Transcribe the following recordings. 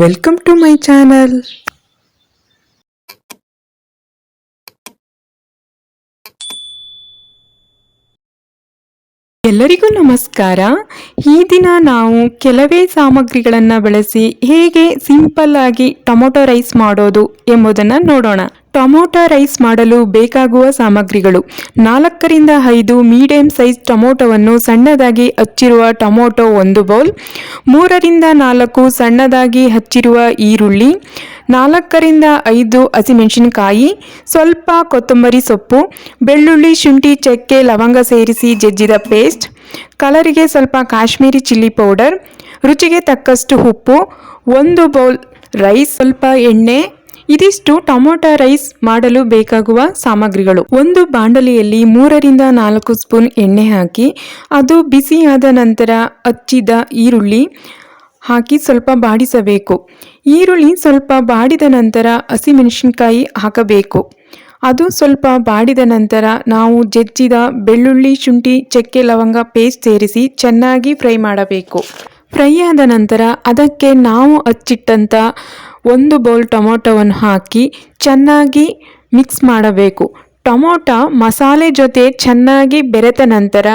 Welcome to my channel. ಎಲ್ಲರಿಗೂ ನಮಸ್ಕಾರ. ಈ ದಿನ ನಾವು ಕೆಲವೇ ಸಾಮಗ್ರಿಗಳನ್ನು ಬಳಸಿ ಹೇಗೆ ಸಿಂಪಲ್ ಆಗಿ ಟೊಮೊಟೊ ರೈಸ್ ಮಾಡೋದು ಎಂಬುದನ್ನು ನೋಡೋಣ. ಟೊಮೊಟೊ ರೈಸ್ ಮಾಡಲು ಬೇಕಾಗುವ ಸಾಮಗ್ರಿಗಳು: 4ರಿಂದ 5 ಮೀಡಿಯಂ ಸೈಜ್ ಟೊಮೊಟೊವನ್ನು ಸಣ್ಣದಾಗಿ ಹಚ್ಚಿರುವ ಟೊಮೊಟೊ 1 ಬೌಲ್, 3ರಿಂದ 4 ಸಣ್ಣದಾಗಿ ಹಚ್ಚಿರುವ ಈರುಳ್ಳಿ, 4ರಿಂದ 5 ಹಸಿಮೆಣಸಿನಕಾಯಿ, ಸ್ವಲ್ಪ ಕೊತ್ತಂಬರಿ ಸೊಪ್ಪು, ಬೆಳ್ಳುಳ್ಳಿ, ಶುಂಠಿ, ಚಕ್ಕೆ, ಲವಂಗ ಸೇರಿಸಿ ಜಜ್ಜಿದ ಪೇಸ್ಟ್, ಕಲರಿಗೆ ಸ್ವಲ್ಪ ಕಾಶ್ಮೀರಿ ಚಿಲ್ಲಿ ಪೌಡರ್, ರುಚಿಗೆ ತಕ್ಕಷ್ಟು ಉಪ್ಪು, 1 ಬೌಲ್ ರೈಸ್, ಸ್ವಲ್ಪ ಎಣ್ಣೆ. ಇದಿಷ್ಟು ಟೊಮೊಟೊ ರೈಸ್ ಮಾಡಲು ಬೇಕಾಗುವ ಸಾಮಗ್ರಿಗಳು. ಒಂದು ಬಾಣಲಿಯಲ್ಲಿ 3ರಿಂದ 4 ಸ್ಪೂನ್ ಎಣ್ಣೆ ಹಾಕಿ ಅದು ಬಿಸಿಯಾದ ನಂತರ ಹಚ್ಚಿದ ಈರುಳ್ಳಿ ಹಾಕಿ ಸ್ವಲ್ಪ ಬಾಡಿಸಬೇಕು. ಈರುಳ್ಳಿ ಸ್ವಲ್ಪ ಬಾಡಿದ ನಂತರ ಹಸಿಮೆಣಸಿನಕಾಯಿ ಹಾಕಬೇಕು. ಅದು ಸ್ವಲ್ಪ ಬಾಡಿದ ನಂತರ ನಾವು ಜಜ್ಜಿದ ಬೆಳ್ಳುಳ್ಳಿ, ಶುಂಠಿ, ಚಕ್ಕೆ, ಲವಂಗ ಪೇಸ್ಟ್ ಸೇರಿಸಿ ಚೆನ್ನಾಗಿ ಫ್ರೈ ಮಾಡಬೇಕು. ಫ್ರೈ ಆದ ನಂತರ ಅದಕ್ಕೆ ನಾವು ಹಚ್ಚಿಟ್ಟಂಥ 1 ಬೌಲ್ ಟೊಮೊಟೊವನ್ನು ಹಾಕಿ ಚೆನ್ನಾಗಿ ಮಿಕ್ಸ್ ಮಾಡಬೇಕು. ಟೊಮೊಟೊ ಮಸಾಲೆ ಜೊತೆ ಚೆನ್ನಾಗಿ ಬೆರೆತ ನಂತರ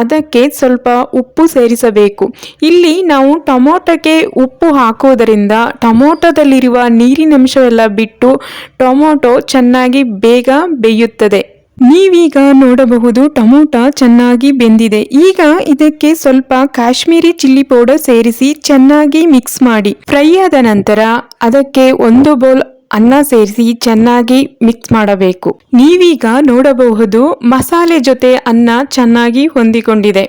ಅದಕ್ಕೆ ಸ್ವಲ್ಪ ಉಪ್ಪು ಸೇರಿಸಬೇಕು. ಇಲ್ಲಿ ನಾವು ಟೊಮೊಟೊಕ್ಕೆ ಉಪ್ಪು ಹಾಕೋದರಿಂದ ಟೊಮೊಟೊದಲ್ಲಿರುವ ನೀರಿನಂಶವೆಲ್ಲ ಬಿಟ್ಟು ಟೊಮೊಟೊ ಚೆನ್ನಾಗಿ ಬೇಗ ಬೇಯುತ್ತದೆ. ನೀವೀಗ ನೋಡಬಹುದು ಟೊಮೊಟೊ ಚೆನ್ನಾಗಿ ಬೆಂದಿದೆ. ಈಗ ಇದಕ್ಕೆ ಸ್ವಲ್ಪ ಕಾಶ್ಮೀರಿ ಚಿಲ್ಲಿ ಪೌಡರ್ ಸೇರಿಸಿ ಚೆನ್ನಾಗಿ ಮಿಕ್ಸ್ ಮಾಡಿ. ಫ್ರೈ ಆದ ನಂತರ ಅದಕ್ಕೆ 1 ಬೌಲ್ ಅನ್ನ ಸೇರಿಸಿ ಚೆನ್ನಾಗಿ ಮಿಕ್ಸ್ ಮಾಡಬೇಕು. ನೀವೀಗ ನೋಡಬಹುದು ಮಸಾಲೆ ಜೊತೆ ಅನ್ನ ಚೆನ್ನಾಗಿ ಹೊಂದಿಕೊಂಡಿದೆ.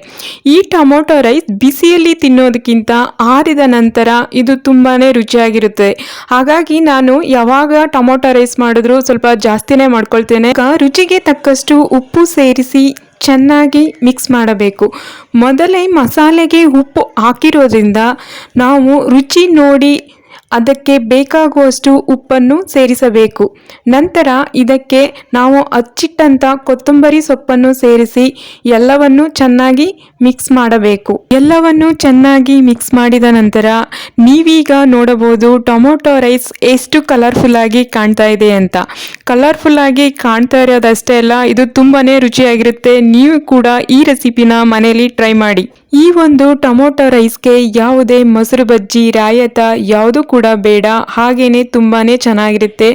ಈ ಟೊಮೊಟೊ ರೈಸ್ ಬಿಸಿಯಲ್ಲಿ ತಿನ್ನೋದಕ್ಕಿಂತ ಆರಿದ ನಂತರ ಇದು ತುಂಬಾನೇ ರುಚಿಯಾಗಿರುತ್ತೆ. ಹಾಗಾಗಿ ನಾನು ಯಾವಾಗ ಟೊಮೊಟೊ ರೈಸ್ ಮಾಡಿದ್ರು ಸ್ವಲ್ಪ ಜಾಸ್ತಿನೇ ಮಾಡ್ಕೊಳ್ತೇನೆ. ರುಚಿಗೆ ತಕ್ಕಷ್ಟು ಉಪ್ಪು ಸೇರಿಸಿ ಚೆನ್ನಾಗಿ ಮಿಕ್ಸ್ ಮಾಡಬೇಕು. ಮೊದಲೇ ಮಸಾಲೆಗೆ ಉಪ್ಪು ಹಾಕಿರೋದ್ರಿಂದ ನಾವು ರುಚಿ ನೋಡಿ ಅದಕ್ಕೆ ಬೇಕಾಗುವಷ್ಟು ಉಪ್ಪನ್ನು ಸೇರಿಸಬೇಕು. ನಂತರ ಇದಕ್ಕೆ ನಾವು ಹಚ್ಚಿಟ್ಟಂಥ ಕೊತ್ತಂಬರಿ ಸೊಪ್ಪನ್ನು ಸೇರಿಸಿ ಎಲ್ಲವನ್ನು ಚೆನ್ನಾಗಿ ಮಿಕ್ಸ್ ಮಾಡಬೇಕು. ಎಲ್ಲವನ್ನು ಚೆನ್ನಾಗಿ ಮಿಕ್ಸ್ ಮಾಡಿದ ನಂತರ ನೀವೀಗ ನೋಡಬಹುದು ಟೊಮೊಟೊ ರೈಸ್ ಎಷ್ಟು ಕಲರ್ಫುಲ್ ಆಗಿ ಕಾಣ್ತಾ ಇದೆ ಅಂತ. ಕಲರ್ಫುಲ್ ಆಗಿ ಕಾಣ್ತಾ ಇರೋದಷ್ಟೇ ಅಲ್ಲ, ಇದು ತುಂಬಾನೇ ರುಚಿಯಾಗಿರುತ್ತೆ. ನೀವು ಕೂಡ ಈ ರೆಸಿಪಿನ ಮನೆಯಲ್ಲಿ ಟ್ರೈ ಮಾಡಿ. ಈ ಒಂದು ಟೊಮೊಟೊ ರೈಸ್ಗೆ ಯಾವುದೇ ಮೊಸರು ಬಜ್ಜಿ, ರಾಯತ ಯಾವುದು ಕೂಡ ಬೇಡ. ಹಾಗೇನೆ ತುಂಬಾನೇ ಚೆನ್ನಾಗಿರುತ್ತೆ.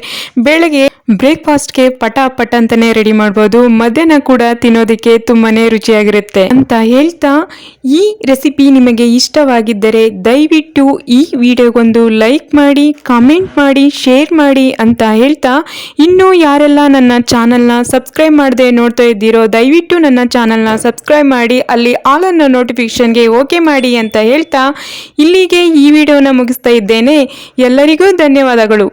ಬೆಳಗ್ಗೆ ಬ್ರೇಕ್ಫಾಸ್ಟ್ಗೆ ಪಟ ಅಂತಾನೆ ರೆಡಿ ಮಾಡ್ಬೋದು. ಮಧ್ಯಾಹ್ನ ಕೂಡ ತಿನ್ನೋದಕ್ಕೆ ತುಂಬಾನೇ ರುಚಿಯಾಗಿರುತ್ತೆ ಅಂತ ಹೇಳ್ತಾ, ಈ ರೆಸಿಪಿ ನಿಮಗೆ ಇಷ್ಟವಾಗಿದ್ದರೆ ದಯವಿಟ್ಟು ಈ ವಿಡಿಯೋಗೊಂದು ಲೈಕ್ ಮಾಡಿ, ಕಾಮೆಂಟ್ ಮಾಡಿ, ಶೇರ್ ಮಾಡಿ ಅಂತ ಹೇಳ್ತಾ, ಇನ್ನೂ ಯಾರೆಲ್ಲ ನನ್ನ ಚಾನಲ್ನ ಸಬ್ಸ್ಕ್ರೈಬ್ ಮಾಡದೆ ನೋಡ್ತಾ ಇದ್ದೀರೋ ದಯವಿಟ್ಟು ನನ್ನ ಚಾನಲ್ನ ಸಬ್ಸ್ಕ್ರೈಬ್ ಮಾಡಿ, ಅಲ್ಲಿ ಆಲ್ ಅನ್ನೋ ನೋಟಿಫಿಕೇಶನ್ಗೆ ಓಕೆ ಮಾಡಿ ಅಂತ ಹೇಳ್ತಾ ಇಲ್ಲಿಗೆ ಈ ವಿಡಿಯೋನ ಮುಗಿಸ್ತಾ ಇದ್ದೇನೆ. ಎಲ್ಲರಿಗೂ ಧನ್ಯವಾದಗಳು.